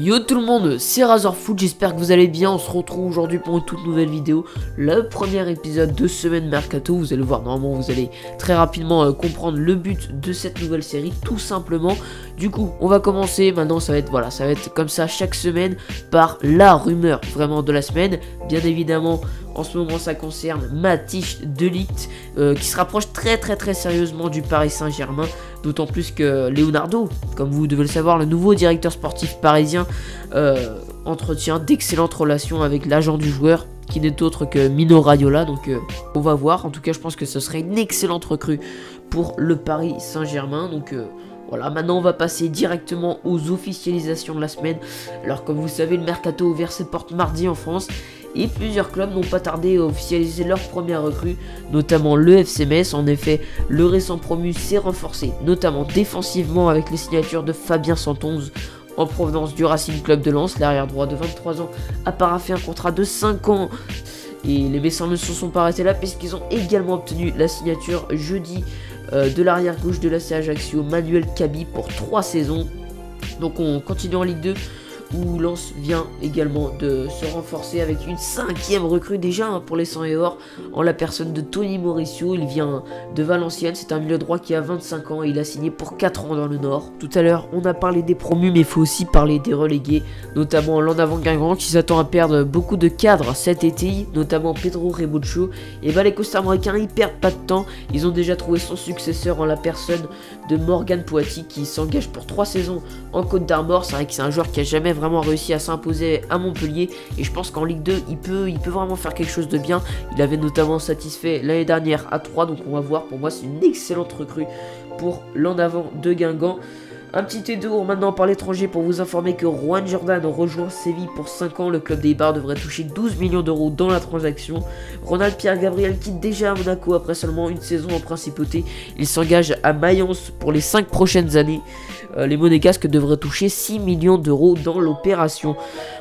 Yo tout le monde, c'est Razorfoot, j'espère que vous allez bien. On se retrouve aujourd'hui pour une toute nouvelle vidéo, le premier épisode de Semaine Mercato. Vous allez voir, normalement vous allez très rapidement comprendre le but de cette nouvelle série, tout simplement. Du coup, on va commencer, maintenant ça va être, voilà, ça va être comme ça chaque semaine par la rumeur vraiment de la semaine. Bien évidemment, en ce moment ça concerne Matthijs de Ligt, qui se rapproche très sérieusement du Paris Saint-Germain. D'autant plus que Leonardo, comme vous devez le savoir, le nouveau directeur sportif parisien, entretient d'excellentes relations avec l'agent du joueur, qui n'est autre que Mino Raiola. Donc on va voir, en tout cas je pense que ce serait une excellente recrue pour le Paris Saint-Germain. Donc voilà, maintenant on va passer directement aux officialisations de la semaine. Alors comme vous savez, le Mercato a ouvert ses portes mardi en France. Et plusieurs clubs n'ont pas tardé à officialiser leur première recrue, notamment le FC Metz. En effet, le récent promu s'est renforcé, notamment défensivement avec les signatures de Fabien Santonze en provenance du Racing Club de Lens. L'arrière droit de 23 ans a paraphé un contrat de 5 ans. Et les Messins ne se sont pas arrêtés là, puisqu'ils ont également obtenu la signature jeudi de l'arrière gauche de l'AC Ajaccio, Manuel Kabi, pour 3 saisons. Donc on continue en Ligue 2. Où Lens vient également de se renforcer avec une 5e recrue déjà pour les 100 et or, en la personne de Tony Mauricio. Il vient de Valenciennes, c'est un milieu droit qui a 25 ans et il a signé pour 4 ans dans le Nord. Tout à l'heure on a parlé des promus, mais il faut aussi parler des relégués, notamment l'En-Avant Guingamp qui s'attend à perdre beaucoup de cadres cet été, notamment Pedro Rebocho. Et bah les Costarricains ils perdent pas de temps, ils ont déjà trouvé son successeur en la personne de Morgan Poati, qui s'engage pour 3 saisons en Côte d'Armor. C'est vrai que c'est un joueur qui a jamais vraiment réussi à s'imposer à Montpellier, et je pense qu'en Ligue 2 il peut vraiment faire quelque chose de bien. Il avait notamment satisfait l'année dernière à 3, donc on va voir. Pour moi c'est une excellente recrue pour l'En-Avant de Guingamp. Un petit détour maintenant par l'étranger pour vous informer que Juan Jordan rejoint Séville pour 5 ans. Le club des Bars devrait toucher 12 millions d'euros dans la transaction. Ronald Pierre-Gabriel quitte déjà à Monaco après seulement une saison en principauté. Il s'engage à Mayence pour les 5 prochaines années. Les Monégasques devraient toucher 6 millions d'euros dans l'opération.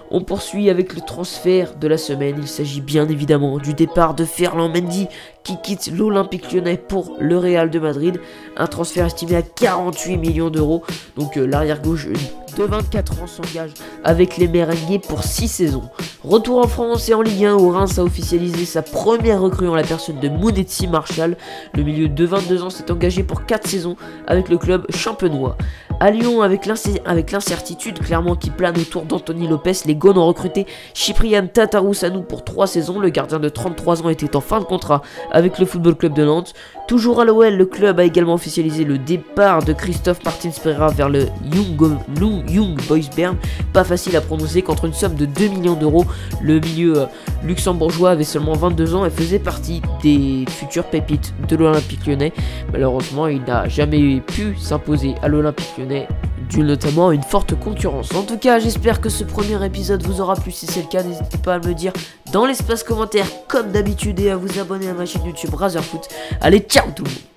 On poursuit avec le transfert de la semaine. Il s'agit bien évidemment du départ de Ferland Mendy, qui quitte l'Olympique Lyonnais pour le Real de Madrid. Un transfert estimé à 48 millions d'euros. Donc l'arrière gauche de 24 ans s'engage avec les Merengues pour 6 saisons. Retour en France et en Ligue 1 où Reims a officialisé sa première recrue en la personne de Mounetzi Marshall. Le milieu de 22 ans s'est engagé pour 4 saisons avec le club champenois. À Lyon, avec l'incertitude clairement qui plane autour d'Anthony Lopez, les Gones ont recruté Cyprien Tatarusanu pour 3 saisons. Le gardien de 33 ans était en fin de contrat avec le Football Club de Nantes. Toujours à l'OL, le club a également officialisé le départ de Christophe Martins-Pereira vers le Young Boys Bern. Pas facile à prononcer, contre une somme de 2 millions d'euros. Le milieu luxembourgeois avait seulement 22 ans et faisait partie des futures pépites de l'Olympique Lyonnais. Malheureusement, il n'a jamais pu s'imposer à l'Olympique Lyonnais, dû notamment à une forte concurrence. En tout cas, j'espère que ce premier épisode vous aura plu. Si c'est le cas, n'hésitez pas à me le dire dans l'espace commentaire comme d'habitude et à vous abonner à ma chaîne YouTube Razorfoot. Allez, ciao tout le monde!